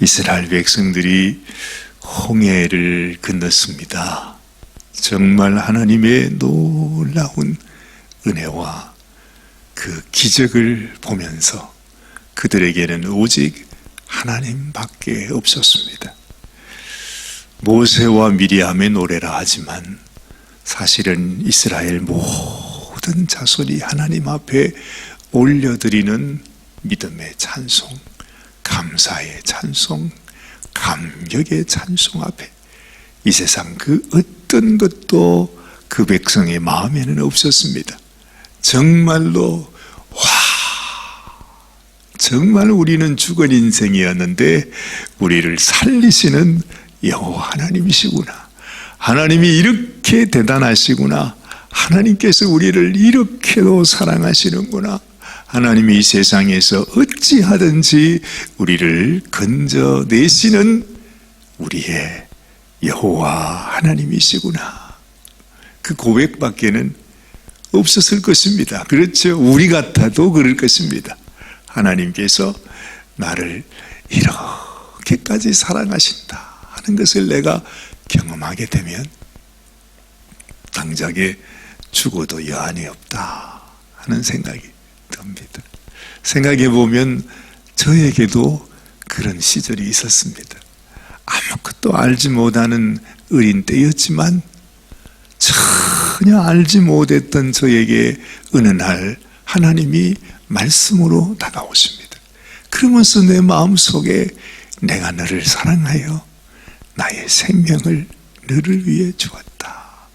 이스라엘 백성들이 홍해를 건넜습니다. 정말 하나님의 놀라운 은혜와 그 기적을 보면서 그들에게는 오직 하나님밖에 없었습니다. 모세와 미리암의 노래라 하지만 사실은 이스라엘 모든 자손이 하나님 앞에 올려드리는 믿음의 찬송, 감사의 찬송, 감격의 찬송 앞에 이 세상 그 어떤 것도 그 백성의 마음에는 없었습니다. 정말로 정말 우리는 죽은 인생이었는데 우리를 살리시는 여호와 하나님이시구나. 하나님이 이렇게 대단하시구나. 하나님께서 우리를 이렇게도 사랑하시는구나. 하나님이 이 세상에서 어찌하든지 우리를 건져내시는 우리의 여호와 하나님이시구나. 그 고백밖에는 없었을 것입니다. 그렇죠? 우리 같아도 그럴 것입니다. 하나님께서 나를 이렇게까지 사랑하신다 하는 것을 내가 경험하게 되면 당장에 죽어도 여한이 없다 하는 생각이 듭니다. 생각해 보면 저에게도 그런 시절이 있었습니다. 아무것도 알지 못하는 어린 때였지만 전혀 알지 못했던 저에게 어느 날 하나님이 말씀으로 다가오십니다. 그러면서 내 마음속에 내가 너를 사랑하여 나의 생명을 너를 위해 주었다.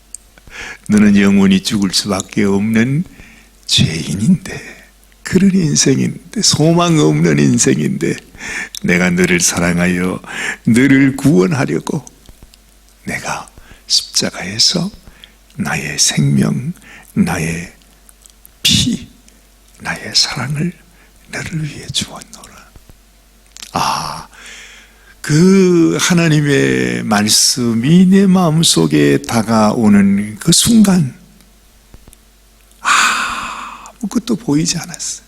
너는 영원히 죽을 수밖에 없는 죄인인데, 그런 인생인데, 소망 없는 인생인데 내가 너를 사랑하여 너를 구원하려고 내가 십자가에서 나의 생명, 나의 피, 나의 사랑을 너를 위해 주었노라. 그 하나님의 말씀이 내 마음속에 다가오는 그 순간 아무것도 보이지 않았어요.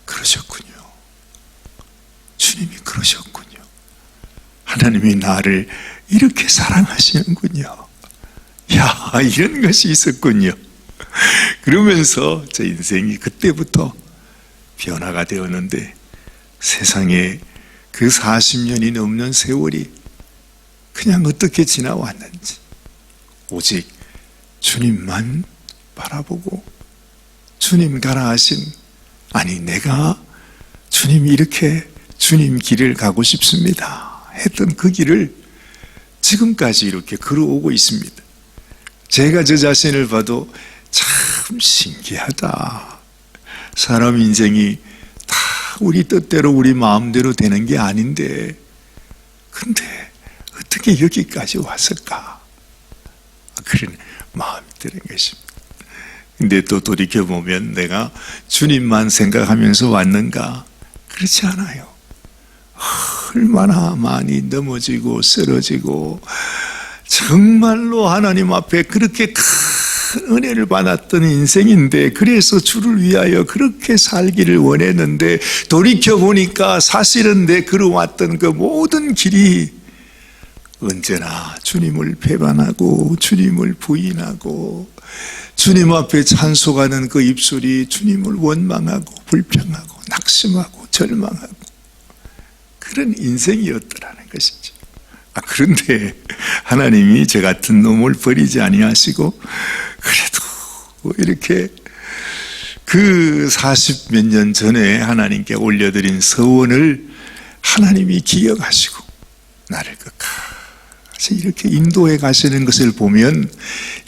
그러셨군요. 주님이 그러셨군요. 하나님이 나를 이렇게 사랑하시는군요. 이런 것이 있었군요. 그러면서 제 인생이 그때부터 변화가 되었는데, 세상에 그 40년이 넘는 세월이 그냥 어떻게 지나왔는지 오직 주님만 바라보고 주님 가라 하신, 내가 주님 이렇게 주님 길을 가고 싶습니다 했던 그 길을 지금까지 이렇게 걸어오고 있습니다. 제가 저 자신을 봐도 참 신기하다. 사람 인생이 다 우리 뜻대로 우리 마음대로 되는 게 아닌데 근데 어떻게 여기까지 왔을까? 그런 마음이 드는 것입니다. 근데 또 돌이켜보면 내가 주님만 생각하면서 왔는가? 그렇지 않아요. 얼마나 많이 넘어지고 쓰러지고 정말로 하나님 앞에 그렇게 큰 은혜를 받았던 인생인데, 그래서 주를 위하여 그렇게 살기를 원했는데 돌이켜보니까 사실은 내 걸어왔던 그 모든 길이 언제나 주님을 배반하고 주님을 부인하고 주님 앞에 찬송하는 그 입술이 주님을 원망하고 불평하고 낙심하고 절망하고 그런 인생이었더라는 것이죠. 그런데 하나님이 저 같은 놈을 버리지 아니하시고 그래도 이렇게 그 40몇 년 전에 하나님께 올려드린 서원을 하나님이 기억하시고 나를 끝까지 이렇게 인도해 가시는 것을 보면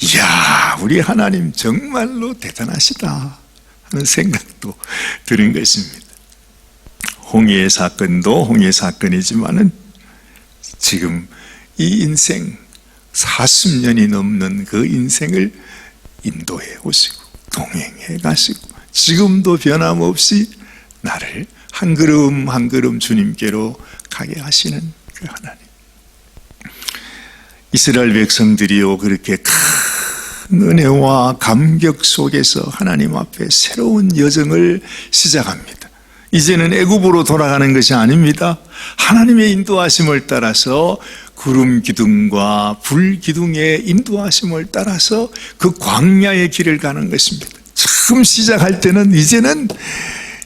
이야, 우리 하나님 정말로 대단하시다 하는 생각도 드는 것입니다. 홍해의 사건도 홍해의 사건이지만은 지금 이 인생 40년이 넘는 그 인생을 인도해 오시고 동행해 가시고 지금도 변함없이 나를 한 걸음 한 걸음 주님께로 가게 하시는 그 하나님. 이스라엘 백성들이요, 그렇게 큰 은혜와 감격 속에서 하나님 앞에 새로운 여정을 시작합니다. 이제는 애굽으로 돌아가는 것이 아닙니다. 하나님의 인도하심을 따라서 구름 기둥과 불 기둥의 인도하심을 따라서 그 광야의 길을 가는 것입니다. 처음 시작할 때는 이제는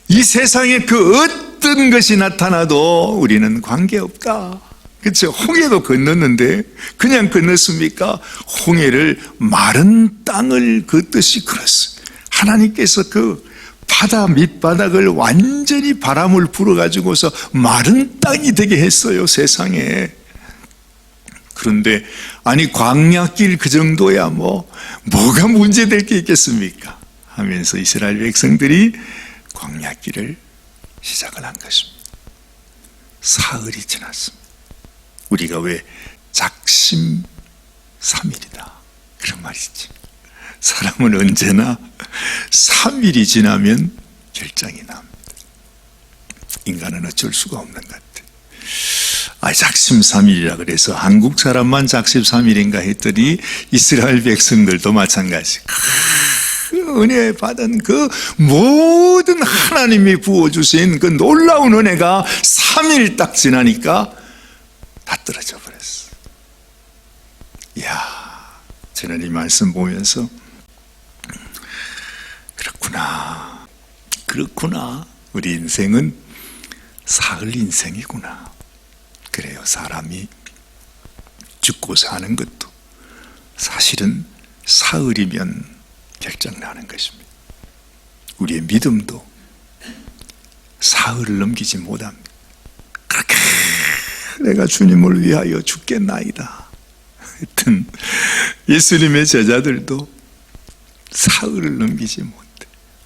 이 세상에 그 어떤 것이 나타나도 우리는 관계없다. 그렇죠? 홍해도 건넜는데 그냥 건넜습니까? 홍해를 마른 땅을 걷듯이 걸었어요. 하나님께서 그 바다 밑바닥을 완전히 바람을 불어가지고서 마른 땅이 되게 했어요, 세상에. 그런데 아니 광야길 그 정도야 뭐가 문제될 게 있겠습니까? 하면서 이스라엘 백성들이 광야길을 시작을 한 것입니다. 사흘이 지났습니다. 우리가 왜 작심 3일이다 그런 말이 있지. 사람은 언제나 3일이 지나면 결정이 납니다. 인간은 어쩔 수가 없는 것 같아요. 작심 3일이라 그래서 한국 사람만 작심 3일인가 했더니 이스라엘 백성들도 마찬가지. 은혜 받은 그 모든 하나님이 부어주신 그 놀라운 은혜가 3일 딱 지나니까 다 떨어져 버렸어. 이야, 저는 이 말씀 보면서 그렇구나. 우리 인생은 사흘 인생이구나. 그래요. 사람이 죽고 사는 것도 사실은 사흘이면 결정나는 것입니다. 우리의 믿음도 사흘을 넘기지 못합니다. 그렇게 내가 주님을 위하여 죽겠나이다 하여튼 예수님의 제자들도 사흘을 넘기지 못해.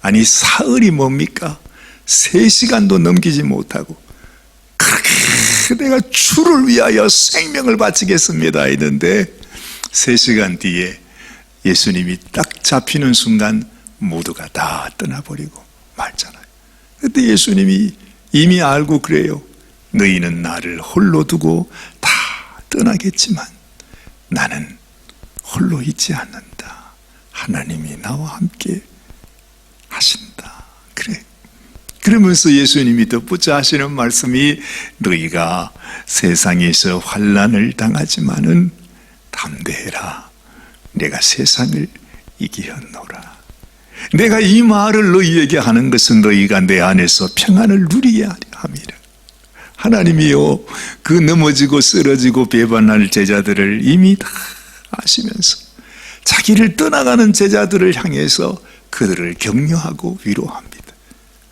아니 사흘이 뭡니까? 3시간도 넘기지 못하고 그렇게 내가 주를 위하여 생명을 바치겠습니다 했는데 3시간 뒤에 예수님이 딱 잡히는 순간 모두가 다 떠나버리고 말잖아요. 그런데 예수님이 이미 알고 그래요. 너희는 나를 홀로 두고 다 떠나겠지만 나는 홀로 있지 않는다. 하나님이 나와 함께 하신다. 그래. 그러면서 예수님이 덧붙여 하시는 말씀이 너희가 세상에서 환난을 당하지만은 담대해라. 내가 세상을 이기었노라. 내가 이 말을 너희에게 하는 것은 너희가 내 안에서 평안을 누리게 하려 함이라. 하나님이요, 그 넘어지고 쓰러지고 배반할 제자들을 이미 다 아시면서 자기를 떠나가는 제자들을 향해서 그들을 격려하고 위로합니다.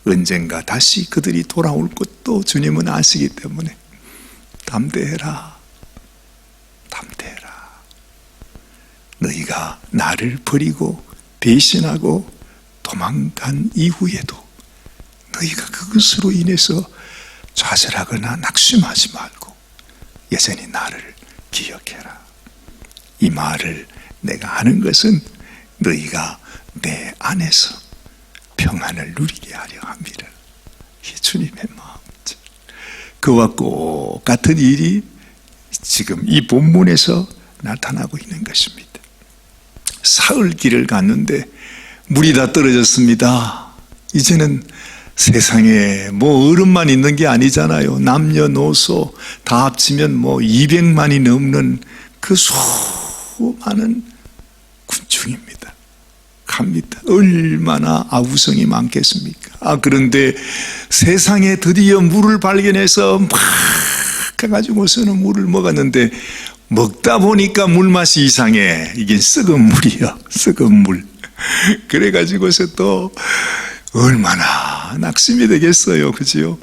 언젠가 다시 그들이 돌아올 것도 주님은 아시기 때문에 담대해라. 담대해라. 너희가 나를 버리고 배신하고 도망간 이후에도 너희가 그것으로 인해서 좌절하거나 낙심하지 말고 여전히 나를 기억해라. 이 말을 내가 하는 것은 너희가 내 안에서 평안을 누리게 하려 합니다. 이게 주님의 마음이죠. 그와 꼭 같은 일이 지금 이 본문에서 나타나고 있는 것입니다. 사흘 길을 갔는데 물이 다 떨어졌습니다. 이제는 세상에 어른만 있는 게 아니잖아요. 남녀노소 다 합치면 200만이 넘는 그 수많은 군중입니다. 갑니다. 얼마나 아우성이 많겠습니까? 그런데 세상에 드디어 물을 발견해서 막 가가지고서는 물을 먹었는데 먹다 보니까 물맛이 이상해. 이게 썩은 물이요. 썩은 물. 그래가지고서 또 얼마나 낙심이 되겠어요. 그죠?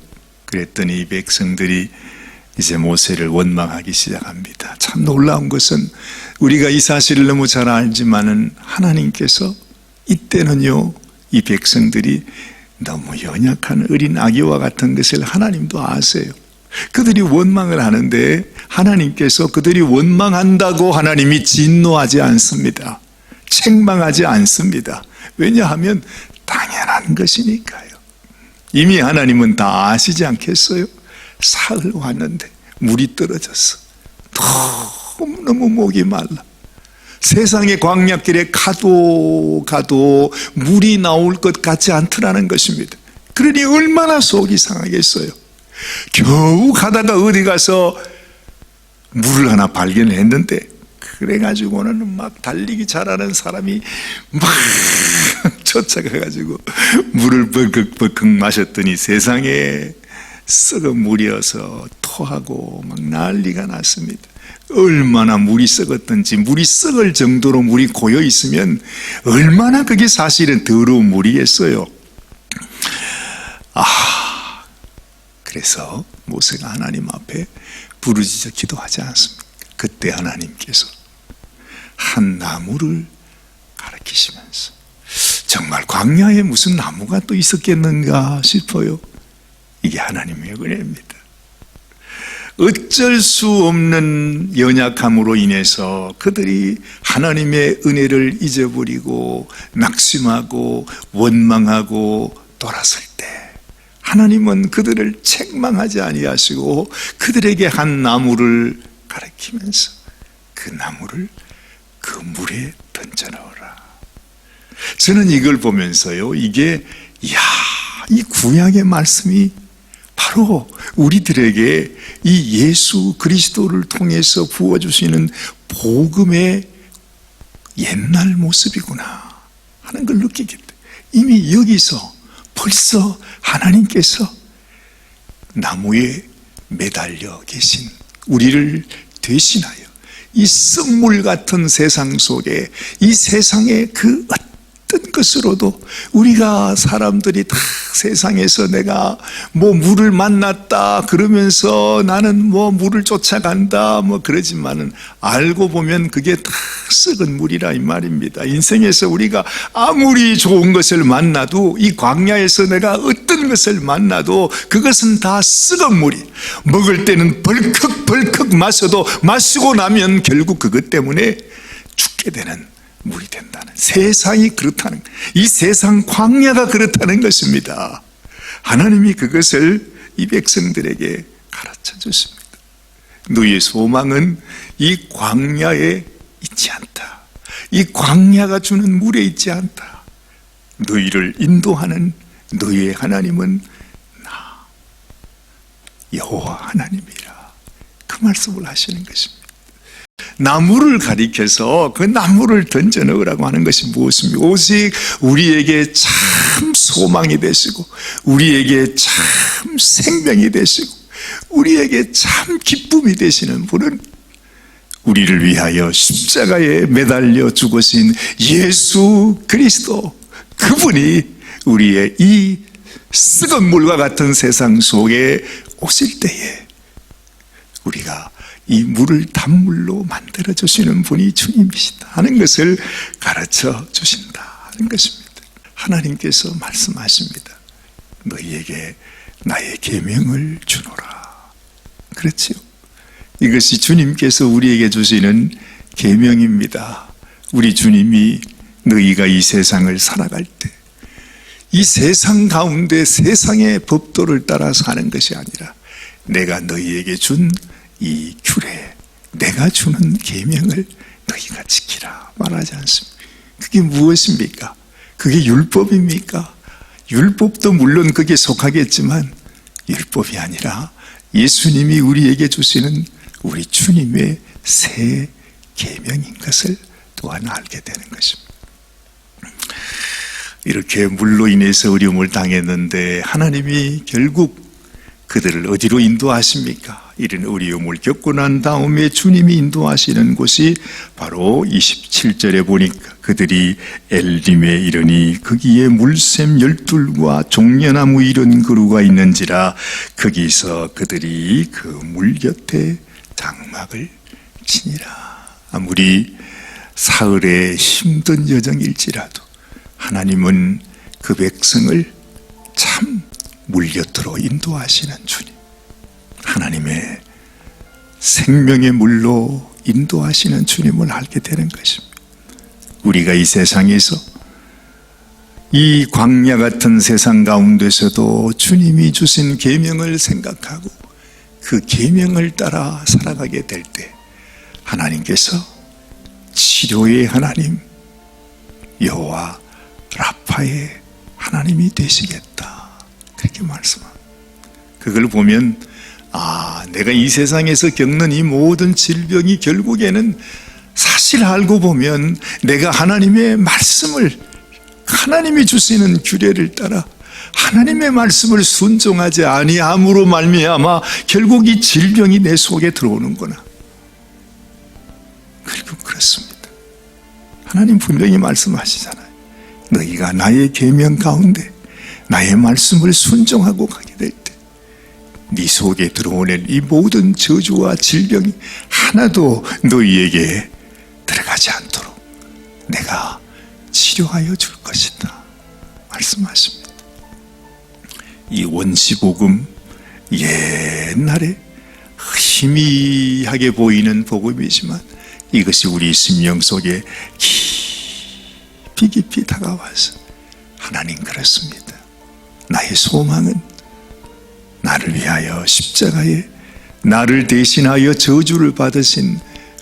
그랬더니 백성들이 이제 모세를 원망하기 시작합니다. 참 놀라운 것은 우리가 이 사실을 너무 잘 알지만은 하나님께서 이때는요, 이 백성들이 너무 연약한 어린 아기와 같은 것을 하나님도 아세요. 그들이 원망을 하는데 하나님께서 그들이 원망한다고 하나님이 진노하지 않습니다. 책망하지 않습니다. 왜냐하면 당연한 것이니까요. 이미 하나님은 다 아시지 않겠어요? 사흘 왔는데 물이 떨어졌어. 너무 목이 말라. 세상의 광야길에 가도 물이 나올 것 같지 않더라는 것입니다. 그러니 얼마나 속이 상하겠어요. 겨우 가다가 어디 가서 물을 하나 발견했는데, 그래가지고는 막 달리기 잘하는 사람이 막 쫓아가가지고 물을 벌컥벌컥 마셨더니 세상에 썩은 물이어서 토하고 막 난리가 났습니다. 얼마나 물이 썩었던지, 물이 썩을 정도로 물이 고여 있으면 얼마나 그게 사실은 더러운 물이겠어요. 그래서 모세가 하나님 앞에 부르짖어 기도하지 않습니까? 그때 하나님께서 한 나무를 가리키시면서, 정말 광야에 무슨 나무가 또 있었겠는가 싶어요. 이게 하나님의 은혜입니다. 어쩔 수 없는 연약함으로 인해서 그들이 하나님의 은혜를 잊어버리고 낙심하고 원망하고 돌아설 때, 하나님은 그들을 책망하지 아니하시고 그들에게 한 나무를 가리키면서 그 나무를 그 물에 던져 넣어라. 저는 이걸 보면서요, 이게 이 구약의 말씀이 바로 우리들에게 이 예수 그리스도를 통해서 부어주시는 복음의 옛날 모습이구나 하는 걸 느끼게 돼. 이미 여기서 벌써 하나님께서 나무에 매달려 계신 우리를 대신하여 이 썩물 같은 세상 속에, 이 세상의 그 어떤 것으로도, 우리가 사람들이 다 세상에서 내가 뭐 물을 만났다 그러면서 나는 뭐 물을 쫓아간다 뭐 그러지만은, 알고 보면 그게 다 썩은 물이라 이 말입니다. 인생에서 우리가 아무리 좋은 것을 만나도, 이 광야에서 내가 어떤 것을 만나도 그것은 다 썩은 물이, 먹을 때는 벌컥벌컥 마셔도 마시고 나면 결국 그것 때문에 죽게 되는 물이 된다는, 세상이 그렇다는, 이 세상 광야가 그렇다는 것입니다. 하나님이 그것을 이 백성들에게 가르쳐 주십니다. 너희의 소망은 이 광야에 있지 않다. 이 광야가 주는 물에 있지 않다. 너희를 인도하는 너희의 하나님은 나 여호와 하나님이라. 그 말씀을 하시는 것입니다. 나무를 가리켜서 그 나무를 던져 넣으라고 하는 것이 무엇입니까? 오직 우리에게 참 소망이 되시고, 우리에게 참 생명이 되시고, 우리에게 참 기쁨이 되시는 분은 우리를 위하여 십자가에 매달려 죽으신 예수 그리스도, 그분이 우리의 이 썩은 물과 같은 세상 속에 오실 때에 우리가 이 물을 단물로 만들어 주시는 분이 주님이시다 하는 것을 가르쳐 주신다 하는 것입니다. 하나님께서 말씀하십니다. 너희에게 나의 계명을 주노라. 그렇죠? 이것이 주님께서 우리에게 주시는 계명입니다. 우리 주님이 너희가 이 세상을 살아갈 때, 이 세상 가운데 세상의 법도를 따라 사는 것이 아니라 내가 너희에게 준 이 규례, 내가 주는 계명을 너희가 지키라 말하지 않습니까? 그게 무엇입니까? 그게 율법입니까? 율법도 물론 그게 속하겠지만 율법이 아니라 예수님이 우리에게 주시는 우리 주님의 새 계명인 것을 또한 알게 되는 것입니다. 이렇게 물로 인해서 어려움을 당했는데 하나님이 결국 그들을 어디로 인도하십니까? 이런 어려움을 겪고 난 다음에 주님이 인도하시는 곳이 바로 27절에 보니까 그들이 엘림에 이르니 거기에 물샘 12과 종려나무 이런 그루가 있는지라 거기서 그들이 그 물 곁에 장막을 치니라. 아무리 사흘의 힘든 여정일지라도 하나님은 그 백성을 참 물 곁으로 인도하시는 주님, 하나님의 생명의 물로 인도하시는 주님을 알게 되는 것입니다. 우리가 이 세상에서 이 광야 같은 세상 가운데서도 주님이 주신 계명을 생각하고 그 계명을 따라 살아가게 될 때 하나님께서 치료의 하나님 여호와 라파의 하나님이 되시겠다 그렇게 말씀합니다. 그걸 보면 내가 이 세상에서 겪는 이 모든 질병이 결국에는 사실 알고 보면 내가 하나님의 말씀을, 하나님이 주시는 규례를 따라 하나님의 말씀을 순종하지 아니함으로 말미암아 결국 이 질병이 내 속에 들어오는구나. 결국 그렇습니다. 하나님 분명히 말씀하시잖아요. 너희가 나의 계명 가운데 나의 말씀을 순종하고 가게 될 때 네 속에 들어오는 이 모든 저주와 질병이 하나도 너희에게 들어가지 않도록 내가 치료하여 줄 것이다 말씀하십니다. 이 원시복음, 옛날에 희미하게 보이는 복음이지만 이것이 우리 심령 속에 깊이 다가와서 하나님 그렇습니다. 나의 소망은 나를 위하여 십자가에 나를 대신하여 저주를 받으신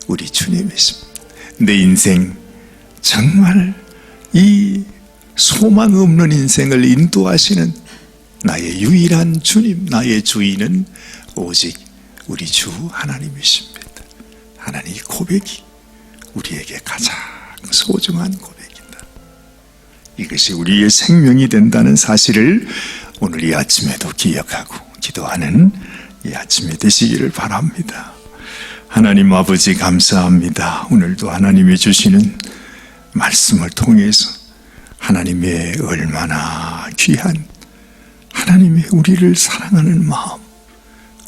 우리 주님이십니다. 내 인생 정말 이 소망 없는 인생을 인도하시는 나의 유일한 주님, 나의 주인은 오직 우리 주 하나님이십니다. 하나님, 이 고백이 우리에게 가장 소중한 고백이다. 이것이 우리의 생명이 된다는 사실을 오늘 이 아침에도 기억하고 기도하는 이 아침이 되시기를 바랍니다. 하나님 아버지 감사합니다. 오늘도 하나님이 주시는 말씀을 통해서 하나님의 얼마나 귀한, 하나님의 우리를 사랑하는 마음,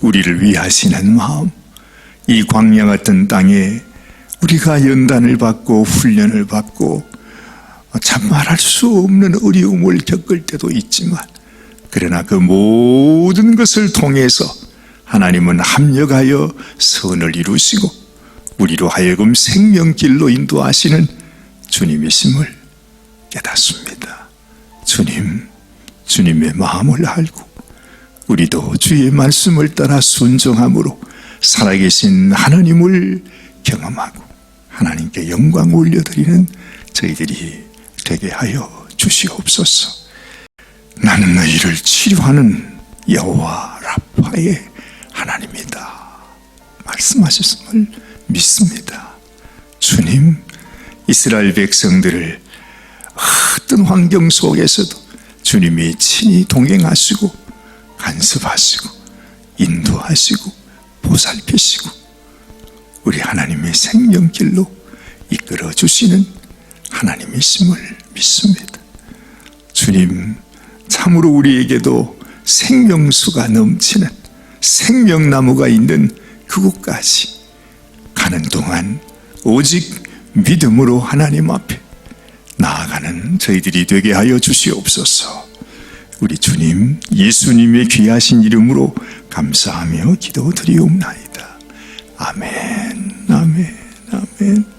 우리를 위하시는 마음, 이 광야 같은 땅에 우리가 연단을 받고 훈련을 받고 참 말할 수 없는 어려움을 겪을 때도 있지만, 그러나 그 모든 것을 통해서 하나님은 합력하여 선을 이루시고 우리로 하여금 생명길로 인도하시는 주님이심을 깨닫습니다. 주님의 마음을 알고 우리도 주의 말씀을 따라 순종함으로 살아계신 하나님을 경험하고 하나님께 영광 올려드리는 저희들이 되게 하여 주시옵소서. 나는 너희를 치료하는 여호와 라파의 하나님이다 말씀하셨음을 믿습니다. 주님, 이스라엘 백성들을 어떤 환경 속에서도 주님이 친히 동행하시고 간섭하시고 인도하시고 보살피시고 우리 하나님의 생명길로 이끌어 주시는 하나님이심을 믿습니다. 주님, 참으로 우리에게도 생명수가 넘치는 생명나무가 있는 그곳까지 가는 동안 오직 믿음으로 하나님 앞에 나아가는 저희들이 되게 하여 주시옵소서. 우리 주님 예수님의 귀하신 이름으로 감사하며 기도드리옵나이다. 아멘, 아멘, 아멘.